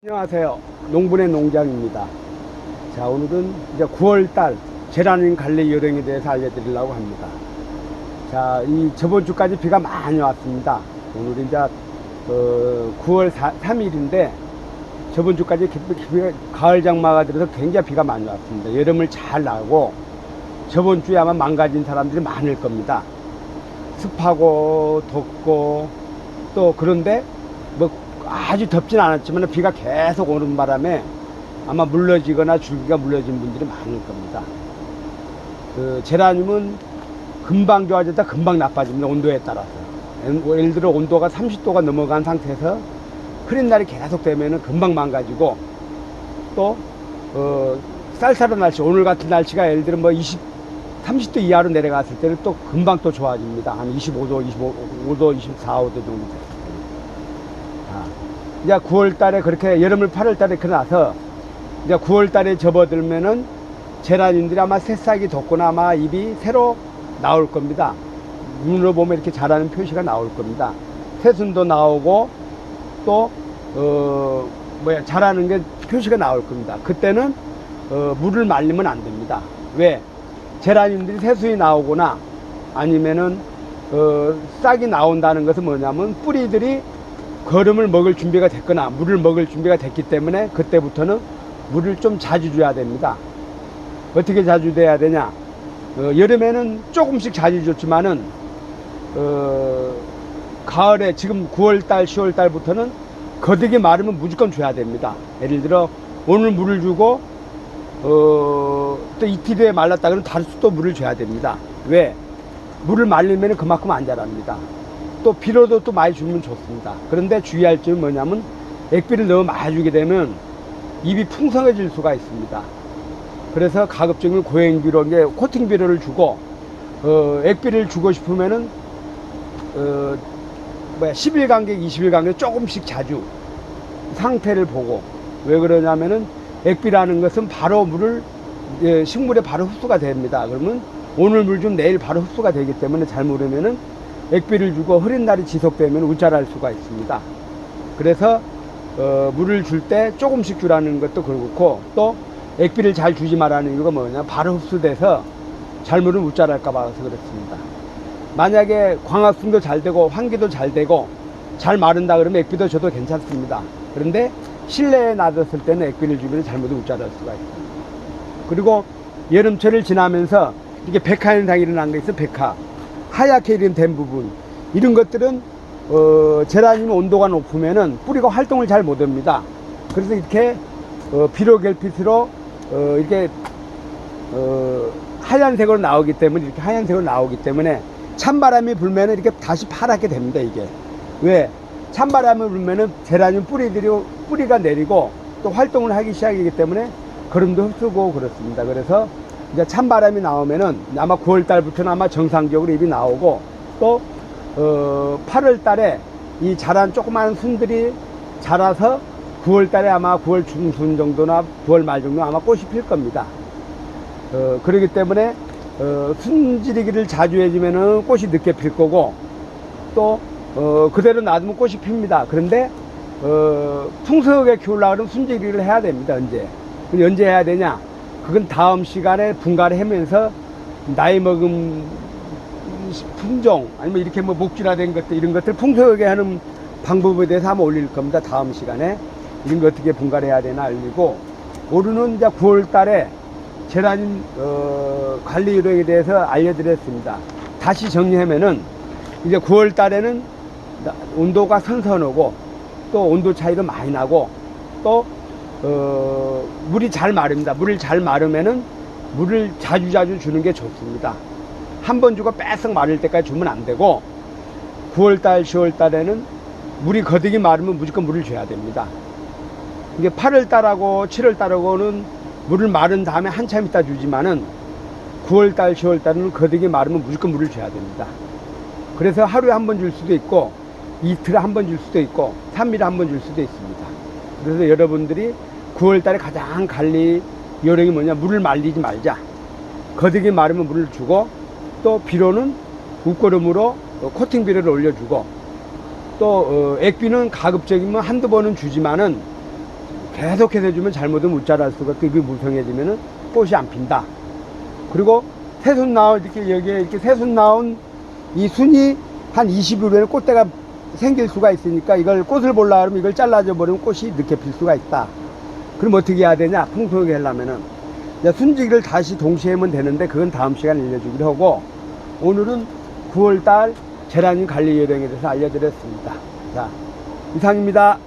안녕하세요. 농분의 농장입니다. 자, 오늘은 이제 9월달 제라늄 관리 요령에 대해서 알려드리려고 합니다. 자, 저번 주까지 비가 많이 왔습니다. 오늘 이제 9월 3일인데 저번 주까지 가을 장마가 들어서 굉장히 비가 많이 왔습니다. 여름을 잘 나고 저번 주에 아마 망가진 사람들이 많을 겁니다. 습하고 덥고 또 그런데 뭐 아주 덥진 않았지만 비가 계속 오는 바람에 아마 물러지거나 줄기가 물러진 분들이 많을 겁니다. 제라늄은 금방 좋아졌다 금방 나빠집니다. 온도에 따라서. 예를 들어 온도가 30도가 넘어간 상태에서 흐린 날이 계속 되면은 금방 망가지고 또 쌀쌀한 날씨, 오늘 같은 날씨가 예를 들어 뭐 30도 이하로 내려갔을 때는 또 금방 또 좋아집니다. 한 25도, 25도, 24, 5도 정도 됐을 때. 이제 9월 달에 그렇게 여름을 8월 달에 그나서 이제 9월 달에 접어들면은 제라늄들이 아마 새싹이 돋거나 아마 잎이 새로 나올 겁니다. 눈으로 보면 이렇게 자라는 표시가 나올 겁니다. 새순도 나오고 또 자라는 게 표시가 나올 겁니다. 그때는 물을 말리면 안 됩니다. 왜? 제라늄들이 새순이 나오거나 아니면은 싹이 나온다는 것은 뭐냐면 뿌리들이 거름을 먹을 준비가 됐거나 물을 먹을 준비가 됐기 때문에 그때부터는 물을 좀 자주 줘야 됩니다. 어떻게 자주 줘야 되냐? 여름에는 조금씩 자주 줬지만은 가을에 지금 9월달 10월달부터는 거득이 마르면 무조건 줘야 됩니다. 예를 들어 오늘 물을 주고 또 이틀 뒤에 말랐다 그러면 다른 또 물을 줘야 됩니다. 왜? 물을 말리면 그만큼 안 자랍니다. 또 비료도 또 많이 주면 좋습니다. 그런데 주의할 점은 뭐냐면 액비를 너무 많이 주게 되면 잎이 풍성해질 수가 있습니다. 그래서 가급적이면 고행비료, 코팅 비료를 주고 액비를 주고 싶으면은 10일 간격, 20일 간격 조금씩 자주 상태를 보고. 왜 그러냐면은 액비라는 것은 바로 물을 식물에 바로 흡수가 됩니다. 그러면 오늘 물 좀 내일 바로 흡수가 되기 때문에 잘못하면은 액비를 주고 흐린 날이 지속되면 우짜랄 수가 있습니다. 그래서 물을 줄 때 조금씩 주라는 것도 그렇고 또 액비를 잘 주지 말라는 이유가 뭐냐, 바로 흡수돼서 잘못은 우짜랄까 봐서 그렇습니다. 만약에 광합성도 잘 되고 환기도 잘 되고 잘 마른다 그러면 액비도 줘도 괜찮습니다. 그런데 실내에 놔뒀을 때는 액비를 주면 잘못은 우짜랄 수가 있습니다. 그리고 여름철을 지나면서 이게 백화 현상이 일어난 게 있어. 백화 하얗게 된 부분, 이런 것들은 제라늄 온도가 높으면은 뿌리가 활동을 잘 못합니다. 그래서 이렇게 비료 결핍으로 이렇게 하얀색으로 나오기 때문에, 이렇게 하얀색으로 나오기 때문에 찬바람이 불면은 이렇게 다시 파랗게 됩니다. 이게 왜? 찬바람이 불면은 제라늄 뿌리가 내리고 또 활동을 하기 시작하기 때문에 거름도 흡수고 그렇습니다. 그래서 이제 찬바람이 나오면은 아마 9월 달부터는 아마 정상적으로 잎이 나오고 또 8월 달에 이 자란 조그마한 순들이 자라서 9월 달에 아마 9월 중순 정도나 9월 말 정도 아마 꽃이 필 겁니다. 그렇기 때문에 순지리기를 자주 해주면은 꽃이 늦게 필 거고 또 그대로 놔두면 꽃이 핍니다. 그런데 풍성하게 키우려고 하면 순지리기를 해야 됩니다. 언제 해야 되냐? 그건 다음 시간에 분갈이 하면서 나이 먹은 품종 아니면 이렇게 뭐 목질화된 것들, 이런 것들 풍성하게 하는 방법에 대해서 한번 올릴 겁니다. 다음 시간에 이런 거 어떻게 분갈해야 되나 알리고, 오늘은 이제 9월 달에 제라늄 관리 요령에 대해서 알려드렸습니다. 다시 정리하면은 이제 9월 달에는 온도가 선선하고 또 온도 차이도 많이 나고 또 물이 잘 마릅니다. 물을 잘 마르면은 물을 자주 주는 게 좋습니다. 한 번 주고 빼썩 마를 때까지 주면 안 되고 9월달, 10월달에는 물이 거득이 마르면 무조건 물을 줘야 됩니다. 이게 8월달하고 7월달하고는 물을 마른 다음에 한참 있다 주지만은 9월달, 10월달은 거득이 마르면 무조건 물을 줘야 됩니다. 그래서 하루에 한 번 줄 수도 있고 이틀에 한 번 줄 수도 있고 3일에 한 번 줄 수도 있습니다. 그래서 여러분들이 9월달에 가장 관리 요령이 뭐냐, 물을 말리지 말자. 거득이 마르면 물을 주고 또 비료는 웃거름으로 코팅 비료를 올려주고 또 액비는 가급적이면 한두 번은 주지만은 계속해서 해주면 잘못은 못 자랄 수가 있고, 이게 무성해지면은 꽃이 안 핀다. 그리고 새순 나온, 이렇게 여기에 이렇게 새순 나온 이 순이 한 20일 후에는 꽃대가 생길 수가 있으니까 이걸 꽃을 보려고 하면 이걸 잘라줘 버리면 꽃이 늦게 필 수가 있다. 그럼 어떻게 해야 되냐? 풍성하게 하려면은 이제 순지기를 다시 동시에 하면 되는데 그건 다음 시간에 알려주기로 하고, 오늘은 9월달 제라늄 관리 요령에 대해서 알려드렸습니다. 자, 이상입니다.